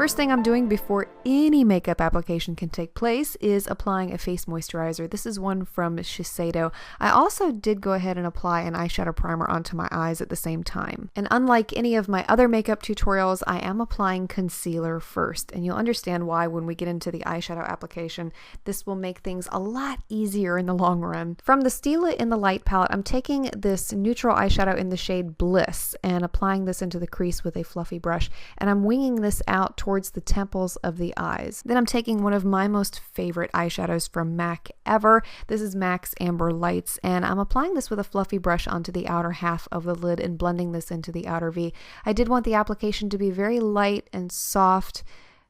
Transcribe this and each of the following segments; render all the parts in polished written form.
First thing I'm doing before any makeup application can take place is applying a face moisturizer. This is one from Shiseido. I also did go ahead and apply an eyeshadow primer onto my eyes at the same time. And unlike any of my other makeup tutorials, I am applying concealer first. And you'll understand why when we get into the eyeshadow application. This will make things a lot easier in the long run. From the Stila in the Light palette, I'm taking this neutral eyeshadow in the shade Bliss and applying this into the crease with a fluffy brush. And I'm winging this out towards the temples of the eyes. Then I'm taking one of my most favorite eyeshadows from MAC ever. This is MAC's Amber Lights, and I'm applying this with a fluffy brush onto the outer half of the lid and blending this into the outer V. I did want the application to be very light and soft,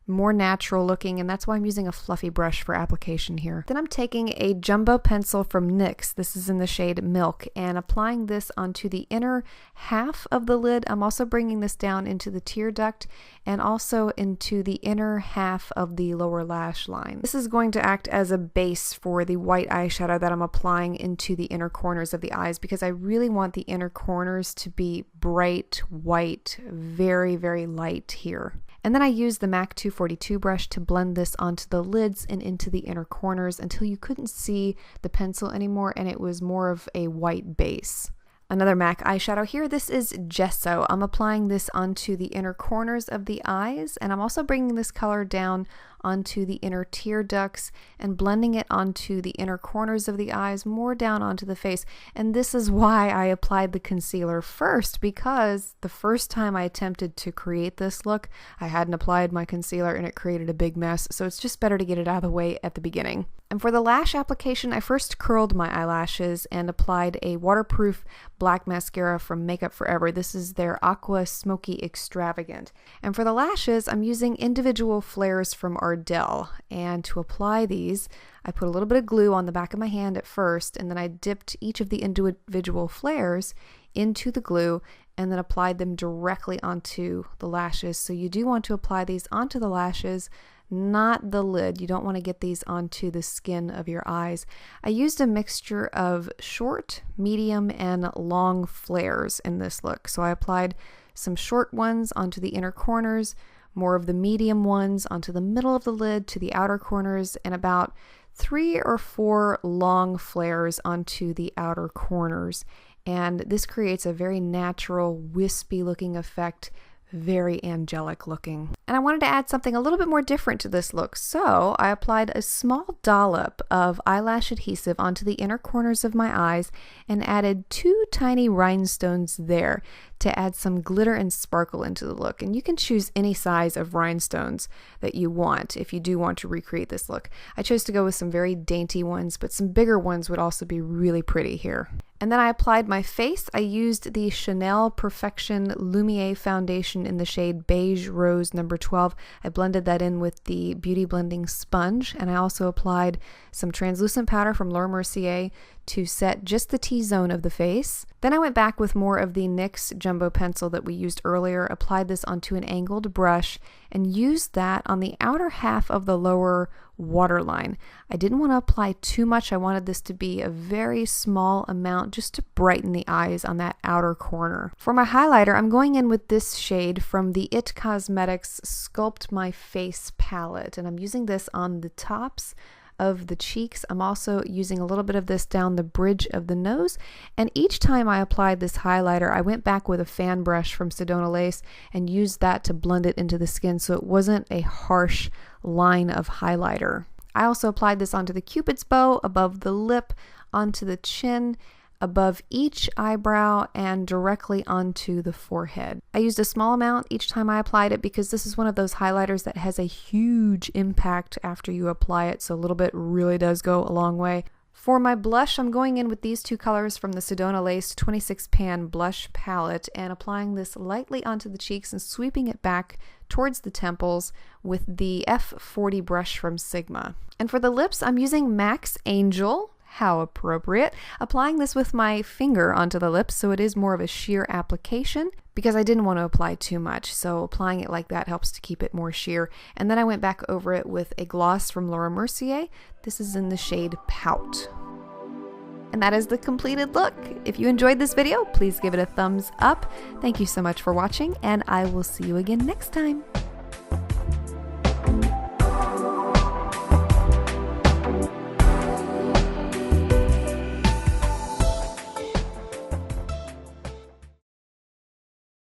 more natural looking, and that's why I'm using a fluffy brush for application here. Then I'm taking a jumbo pencil from NYX, this is in the shade Milk, and applying this onto the inner half of the lid. I'm also bringing this down into the tear duct and also into the inner half of the lower lash line. This is going to act as a base for the white eyeshadow that I'm applying into the inner corners of the eyes, because I really want the inner corners to be bright white, very, very light here. And then I used the MAC 242 brush to blend this onto the lids and into the inner corners until you couldn't see the pencil anymore and it was more of a white base. Another MAC eyeshadow here, this is Gesso. I'm applying this onto the inner corners of the eyes, and I'm also bringing this color down onto the inner tear ducts and blending it onto the inner corners of the eyes, more down onto the face. And this is why I applied the concealer first, because the first time I attempted to create this look, I hadn't applied my concealer and it created a big mess, so it's just better to get it out of the way at the beginning. And for the lash application, I first curled my eyelashes and applied a waterproof black mascara from Makeup Forever. This is their Aqua Smoky Extravagant. And for the lashes, I'm using individual flares from Ardell. And to apply these, I put a little bit of glue on the back of my hand at first, and then I dipped each of the individual flares into the glue and then applied them directly onto the lashes. So you do want to apply these onto the lashes, not the lid. You don't want to get these onto the skin of your eyes. I used a mixture of short, medium, and long flares in this look. So I applied some short ones onto the inner corners, more of the medium ones onto the middle of the lid to the outer corners, and about 3 or 4 long flares onto the outer corners. And this creates a very natural, wispy looking effect, very angelic looking. And I wanted to add something a little bit more different to this look, so I applied a small dollop of eyelash adhesive onto the inner corners of my eyes and added 2 tiny rhinestones there to add some glitter and sparkle into the look. And you can choose any size of rhinestones that you want if you do want to recreate this look. I chose to go with some very dainty ones, but some bigger ones would also be really pretty here. And then I applied my face. I used the Chanel Perfection Lumiere foundation in the shade Beige Rose number 12. I blended that in with the Beauty Blending Sponge, and I also applied some translucent powder from Mercier to set just the T-zone of the face. Then I went back with more of the NYX jumbo pencil that we used earlier, applied this onto an angled brush, and used that on the outer half of the lower waterline. I didn't want to apply too much. I wanted this to be a very small amount just to brighten the eyes on that outer corner. For my highlighter, I'm going in with this shade from the IT Cosmetics Sculpt My Face palette, and I'm using this on the tops of the cheeks. I'm also using a little bit of this down the bridge of the nose, and each time I applied this highlighter, I went back with a fan brush from Sedona Lace and used that to blend it into the skin so it wasn't a harsh line of highlighter. I also applied this onto the Cupid's bow, above the lip, onto the chin, above each eyebrow, and directly onto the forehead. I used a small amount each time I applied it because this is one of those highlighters that has a huge impact after you apply it, so a little bit really does go a long way. For my blush, I'm going in with these 2 colors from the Sedona Lace 26 Pan Blush Palette and applying this lightly onto the cheeks and sweeping it back towards the temples with the F40 brush from Sigma. And for the lips, I'm using MAC's Angel. How appropriate. Applying this with my finger onto the lips so it is more of a sheer application because I didn't want to apply too much, so applying it like that helps to keep it more sheer. And then I went back over it with a gloss from Mercier. This is in the shade Pout. And that is the completed look. If you enjoyed this video, please give it a thumbs up. Thank you so much for watching, and I will see you again next time.